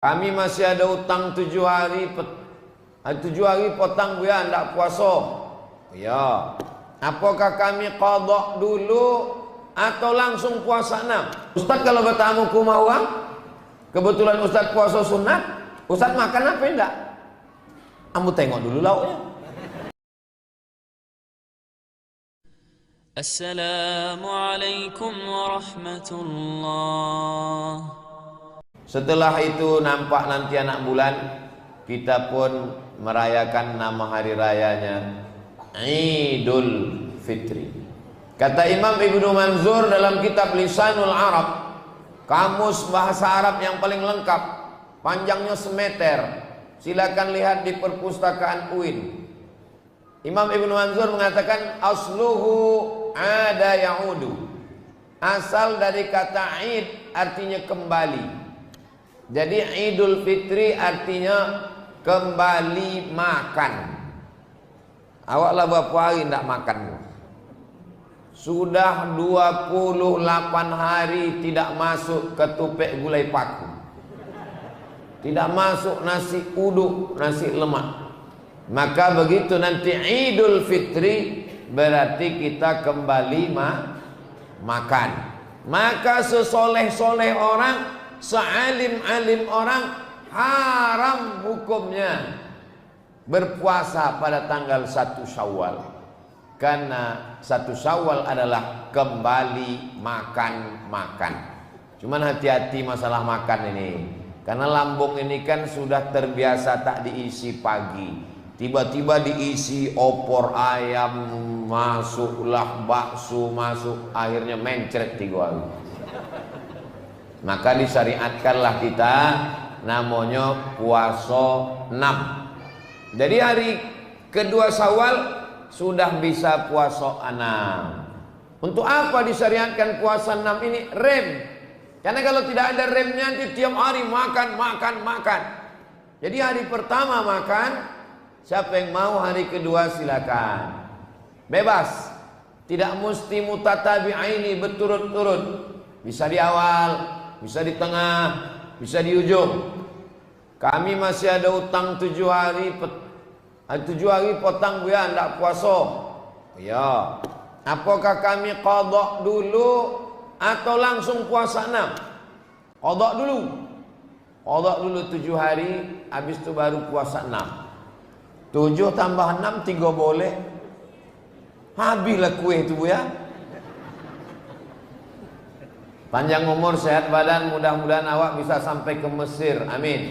Kami masih ada utang 7 hari 7 hari petang buya ndak puasa. Ya. Apakah kami qadha dulu atau langsung puasa 6? Ustaz kalau bertamu ke rumah orang, kebetulan Ustaz puasa sunat, Ustaz makan apa enggak? Kamu tengok dulu lauknya. Assalamualaikum warahmatullah. Setelah itu nampak nanti anak bulan, kita pun merayakan nama hari rayanya Idul Fitri. Kata Imam Ibnu Manzur dalam kitab Lisanul Arab, kamus bahasa Arab yang paling lengkap, panjangnya semeter. Silakan lihat di perpustakaan UIN. Imam Ibnu Manzur mengatakan asluhu ada yaudu. Asal dari kata id artinya kembali. Jadi Idul Fitri artinya kembali makan. Awaklah berapa hari tidak makan? Sudah 28 hari tidak masuk ketupek gulai paku, tidak masuk nasi uduk, nasi lemak. Maka begitu nanti Idul Fitri berarti kita kembali makan. Maka sesoleh-soleh orang, sealim-alim orang, haram hukumnya berpuasa pada tanggal 1 Syawal. Karena 1 Syawal adalah kembali makan. Cuman hati-hati masalah makan ini. Karena lambung ini kan sudah terbiasa tak diisi pagi. Tiba-tiba diisi opor ayam, masuklah bakso masuk, akhirnya mencret 3 hari. Maka disyariatkanlah kita namanya puasa 6. Jadi hari kedua Syawal sudah bisa puasa 6. Untuk apa disyariatkan puasa 6 ini? Rem. Karena kalau tidak ada remnya nanti tiap hari makan. Jadi hari pertama makan, siapa yang mau hari kedua silakan. Bebas. Tidak mesti mutatabi'aini berturut-turut. Bisa di awal, bisa di tengah, bisa di ujung. Kami masih ada utang 7 hari petang buya ndak puasa. Ya. Apakah kami qadha dulu atau langsung puasa 6? Qadha dulu. Qadha dulu 7 hari, habis itu baru puasa 6. 7 tambah 6 3 boleh. Habislah kue itu buya. Panjang umur, sehat badan, mudah-mudahan awak bisa sampai ke Mesir. Amin.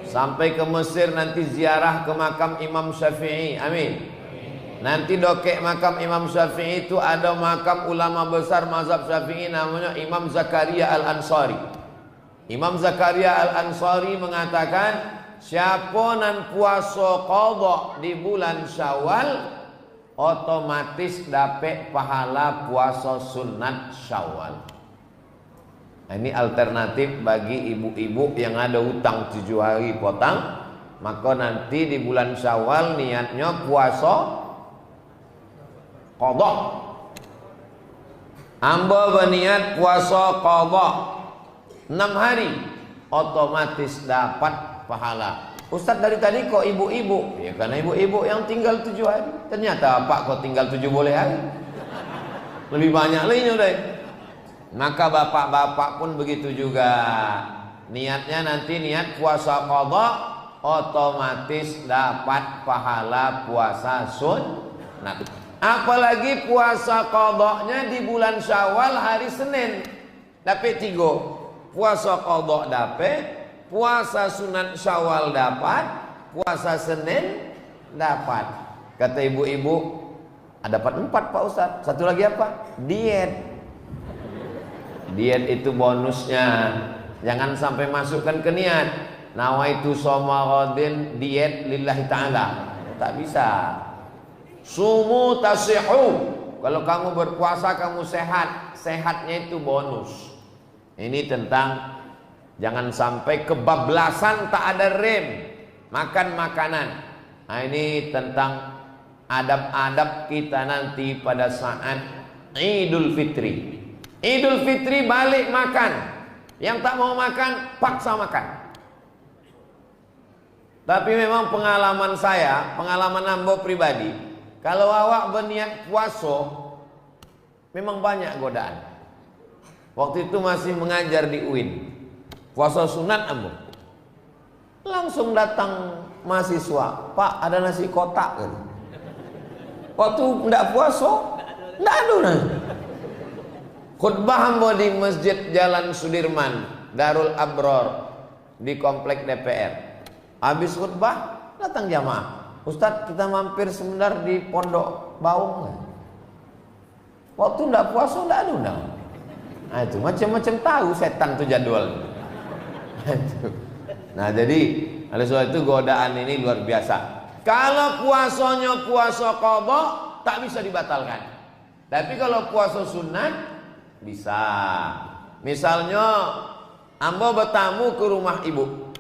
Sampai ke Mesir nanti ziarah ke makam Imam Syafi'i. Amin. Nanti dokek makam Imam Syafi'i itu ada makam ulama besar mazhab Syafi'i namanya Imam Zakaria Al-Ansari. Imam Zakaria Al-Ansari mengatakan, siapa nan puasa qadha di bulan Syawal otomatis dapat pahala puasa sunat Syawal. Ini alternatif bagi ibu-ibu yang ada hutang 7 hari potang. Maka nanti di bulan Syawal niatnya puasa qadha. Amba berniat puasa qadha 6 hari, otomatis dapat pahala. Ustaz dari tadi kok ibu-ibu? Ya karena ibu-ibu yang tinggal 7 hari. Ternyata Pak kok tinggal 7 boleh hari. Lebih banyak lainnya deh. Maka bapak-bapak pun begitu juga. Niatnya nanti niat puasa qadha, otomatis dapat pahala puasa sunat. Apalagi puasa qadha-nya di bulan Syawal hari Senin, dapat 3. Puasa qadha dapat, puasa sunat Syawal dapat, puasa Senin dapat. Kata ibu-ibu, dapat 4 Pak Ustaz. Satu lagi apa? Diet. Diet itu bonusnya. Jangan sampai masukkan ke niat nawaitu shoma ghadin, diet lillahi ta'ala. Tak bisa. Sumu tasihu. Kalau kamu berpuasa kamu sehat. Sehatnya itu bonus. Ini tentang jangan sampai kebablasan tak ada rem. Makan makanan. Nah ini tentang adab-adab kita nanti pada saat Idul Fitri. Idul Fitri balik makan. Yang tak mau makan paksa makan. Tapi memang pengalaman saya, pengalaman ambo pribadi, kalau awak berniat puasa, memang banyak godaan. Waktu itu masih mengajar di UIN, puasa sunat ambo. Langsung datang mahasiswa, Pak ada nasi kotak gitu. Waktu ndak puasa, ndak ada nasi. Khutbah ambo di Masjid Jalan Sudirman, Darul Abror di komplek DPR. Habis khutbah datang jamaah, Ustadz kita mampir sebentar di Pondok Baung. Waktu ndak puasa ndak ada undang. Nah itu macam-macam tahu setan tuh jadwal. Nah jadi oleh sebab itu godaan ini luar biasa. Kalau puasanya puasa qadha tak bisa dibatalkan. Tapi kalau puasa sunat bisa. Misalnya ambo bertamu ke rumah ibu.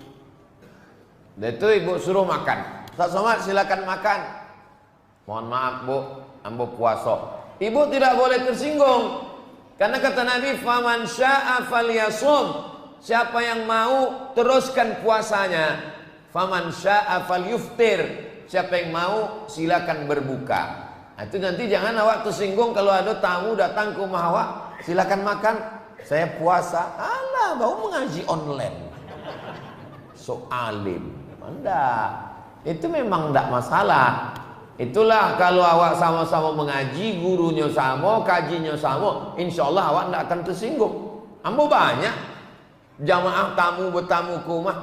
Dan itu ibu suruh makan. Ustaz Somad silakan makan. Mohon maaf bu, ambo puasa. Ibu tidak boleh tersinggung. Karena kata Nabi, faman syaa falyasum. Siapa yang mau teruskan puasanya. Faman syaa falyuftir. Siapa yang mau silakan berbuka. Nah, itu nanti jangan awak tersinggung kalau ada tamu datang ke rumah awak, silakan makan. Saya puasa. Alah, bau mengaji online. So alim. Enggak. Itu memang enggak masalah. Itulah kalau awak sama-sama mengaji, gurunya sama, kajinya sama, insya Allah awak tidak akan tersinggung. Ambo banyak jamaah tamu bertamu ke rumah,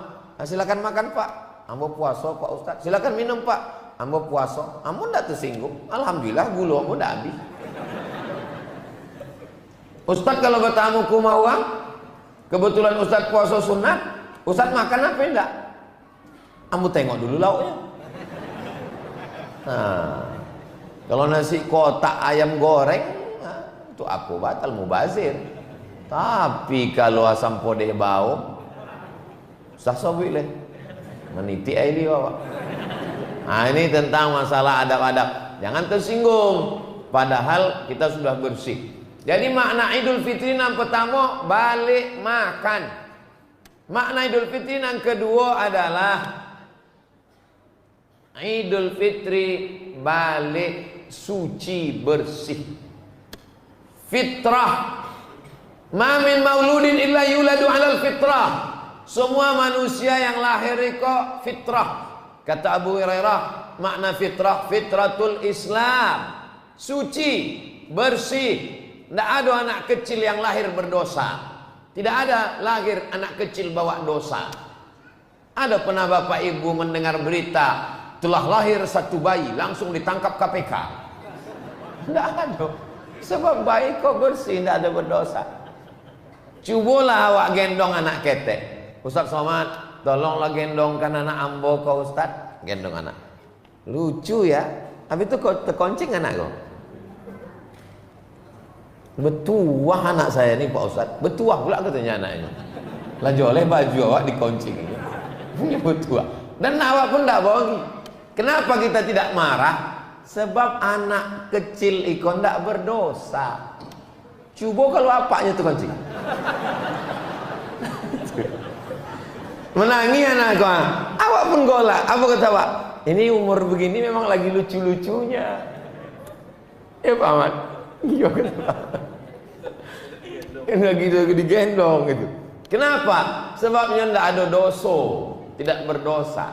silakan makan pak, ambo puasa pak ustaz, silakan minum pak, ambo puasa, ambo tidak tersinggung. Alhamdulillah gula ambo tidak habis. Ustaz kalau bertamu ke rumah orang, kebetulan ustaz puasa sunat, ustaz makan apa enggak? Ambo tengok dulu lauknya. Nah, kalau nasi kotak ayam goreng, nah, itu aku batal mubazir. Tapi kalau asam podeh bau, sasawi leh, meniti air bawa. Nah ini tentang masalah adab-adab. Jangan tersinggung. Padahal kita sudah bersih. Jadi makna Idul Fitri yang pertama balik makan. Makna Idul Fitri yang kedua adalah Idul Fitri balik suci bersih. Fitrah. Ma min mauludin illa yuladu 'alal fitrah. Semua manusia yang lahir itu fitrah. Kata Abu Hurairah, makna fitrah fitratul Islam. Suci, bersih. Tidak ada anak kecil yang lahir berdosa. Tidak ada lahir anak kecil bawa dosa. Ada pernah bapak ibu mendengar berita telah lahir satu bayi langsung ditangkap KPK? Tidak ada. Sebab bayi kok bersih, tidak ada berdosa. Cubalah awak gendong anak ketek. Ustaz Somad, tolonglah gendongkan anak ambo kau Ustaz. Gendong anak. Lucu ya. Habis itu kok terkoncing anak kau. Betuah anak saya ini Pak Ustaz. Betuah pula katanya anaknya. Laju oleh baju awak dikoncing. Ini betuah. Dan awak pun tidak bohongi. Kenapa kita tidak marah? Sebab anak kecil ikon tidak berdosa. Coba kalau apanya tuh kancing. Menangi anak gua. Awak pun golak. Apa kata awak? Ini umur begini memang lagi lucu-lucunya. Ya Pak Ahmad. Iya kata. Lagi digendong gitu. Kenapa? Sebabnya tidak ada dosa, tidak berdosa.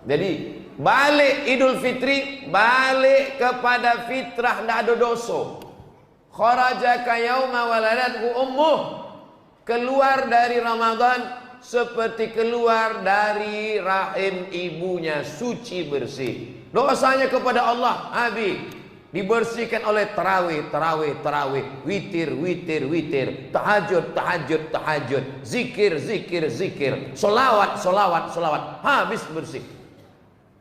Jadi balik Idul Fitri, balik kepada fitrah, tidak ada dosa. Kharajaka yauma waladathu ummuh. Keluar dari Ramadan seperti keluar dari rahim ibunya, suci bersih. Dosanya kepada Allah habis. Dibersihkan oleh tarawih, witir, tahajud, zikir, solawat, habis bersih.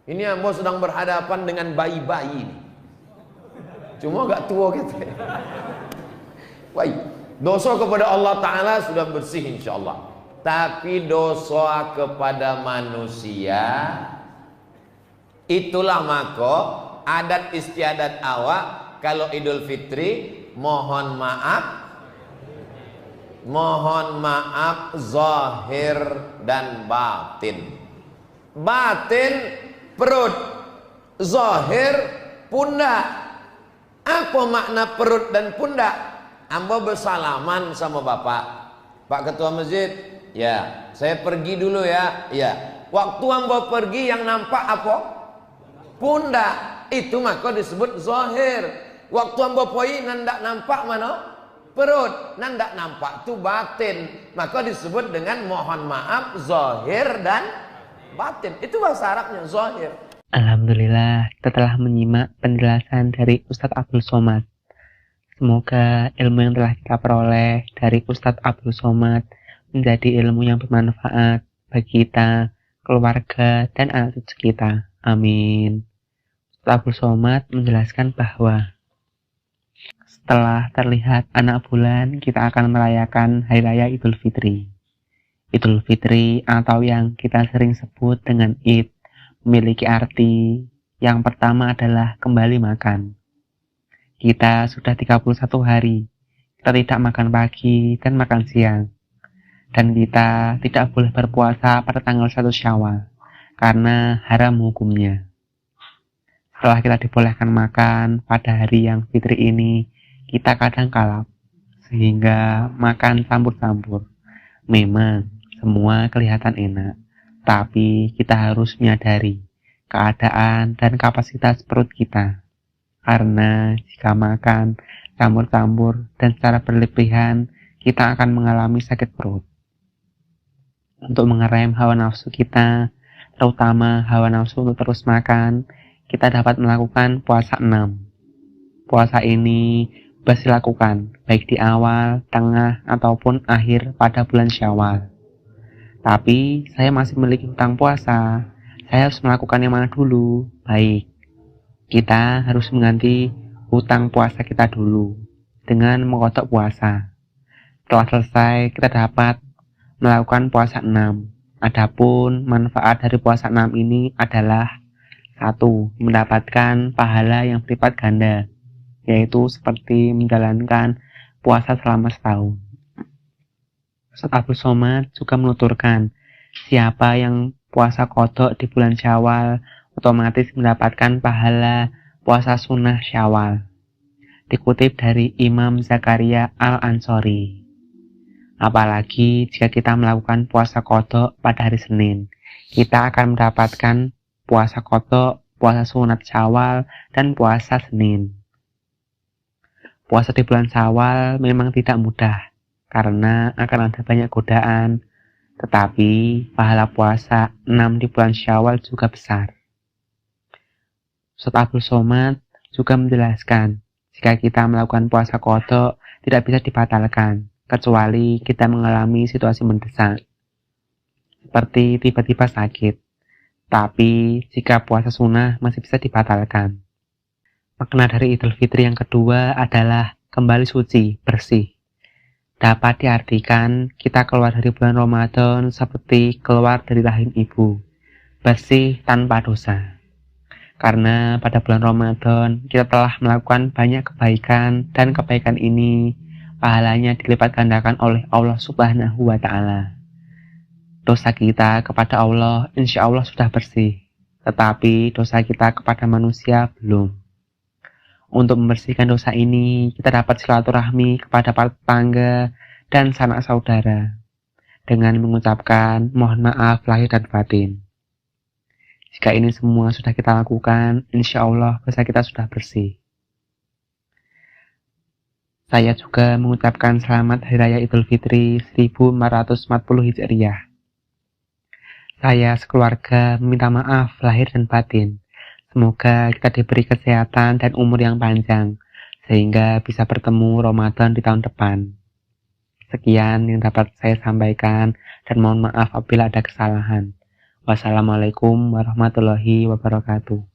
Ini ambo sedang berhadapan dengan bayi-bayi. Cuma gak tua gitu. Baik, dosa kepada Allah Ta'ala sudah bersih insya Allah. Tapi dosa kepada manusia, itulah maka adat istiadat awak kalau Idul Fitri mohon maaf zahir dan batin. batin perut, zahir pundak. Apa makna perut dan pundak? Ambo bersalaman sama bapak, Pak Ketua Masjid, ya saya pergi dulu ya. Ya, waktu ambo pergi yang nampak apa? Pundak. Itu maka disebut zahir. Waktu ambo poi nandak nampak mana? Perut. Nandak nampak itu batin. Maka disebut dengan mohon maaf zahir dan batin. Itu bahasa Arabnya zahir. Alhamdulillah, setelah menyimak penjelasan dari Ustadz Abdul Somad, semoga ilmu yang telah kita peroleh dari Ustadz Abdul Somad menjadi ilmu yang bermanfaat bagi kita, keluarga, dan anak cucu kita. Amin. Ustadz Abdul Somad menjelaskan bahwa setelah terlihat anak bulan, kita akan merayakan Hari Raya Idul Fitri. Idul Fitri atau yang kita sering sebut dengan Id memiliki arti yang pertama adalah kembali makan. Kita sudah 31 hari, kita tidak makan pagi dan makan siang. Dan kita tidak boleh berpuasa pada tanggal 1 Syawal, karena haram hukumnya. Setelah kita dibolehkan makan pada hari yang fitri ini, kita kadang kalap, sehingga makan campur-campur. Memang semua kelihatan enak, tapi kita harus menyadari keadaan dan kapasitas perut kita. Karena jika makan campur-campur dan secara berlebihan, kita akan mengalami sakit perut. Untuk mengerem hawa nafsu kita, terutama hawa nafsu untuk terus makan, kita dapat melakukan puasa 6. Puasa ini bisa dilakukan baik di awal, tengah, ataupun akhir pada bulan Syawal. Tapi saya masih memiliki hutang puasa. Saya harus melakukan yang mana dulu? Baik, kita harus mengganti hutang puasa kita dulu dengan mengkodok puasa. Setelah selesai, kita dapat melakukan puasa 6. Adapun manfaat dari puasa 6 ini adalah 1. Mendapatkan pahala yang berlipat ganda, yaitu seperti menjalankan puasa selama setahun. Ustadz Abdul Somad juga menuturkan, siapa yang puasa kodok di bulan Syawal otomatis mendapatkan pahala puasa sunnah Syawal. Dikutip dari Imam Zakaria Al-Ansori. Apalagi jika kita melakukan puasa kodok pada hari Senin, kita akan mendapatkan puasa kodok, puasa sunat Syawal, dan puasa Senin. Puasa di bulan Syawal memang tidak mudah, karena akan ada banyak godaan, tetapi pahala puasa 6 di bulan Syawal juga besar. Ustadz Abdul Somad juga menjelaskan, jika kita melakukan puasa kodok tidak bisa dibatalkan, kecuali kita mengalami situasi mendesak, seperti tiba-tiba sakit. Tapi jika puasa sunnah masih bisa dibatalkan. Makna dari Idul Fitri yang kedua adalah kembali suci, bersih. Dapat diartikan kita keluar dari bulan Ramadan seperti keluar dari rahim ibu, bersih tanpa dosa. Karena pada bulan Ramadan kita telah melakukan banyak kebaikan, dan kebaikan ini pahalanya dilipat gandakan oleh Allah Subhanahu wa Ta'ala. Dosa kita kepada Allah insya Allah sudah bersih, tetapi dosa kita kepada manusia belum. Untuk membersihkan dosa ini, kita dapat silaturahmi kepada para tetangga dan sanak saudara dengan mengucapkan mohon maaf lahir dan batin. Jika ini semua sudah kita lakukan, insya Allah dosa kita sudah bersih. Saya juga mengucapkan selamat Hari Raya Idul Fitri 1440 Hijriah. Saya sekeluarga meminta maaf lahir dan batin. Semoga kita diberi kesehatan dan umur yang panjang, sehingga bisa bertemu Ramadan di tahun depan. Sekian yang dapat saya sampaikan, dan mohon maaf apabila ada kesalahan. Wassalamualaikum warahmatullahi wabarakatuh.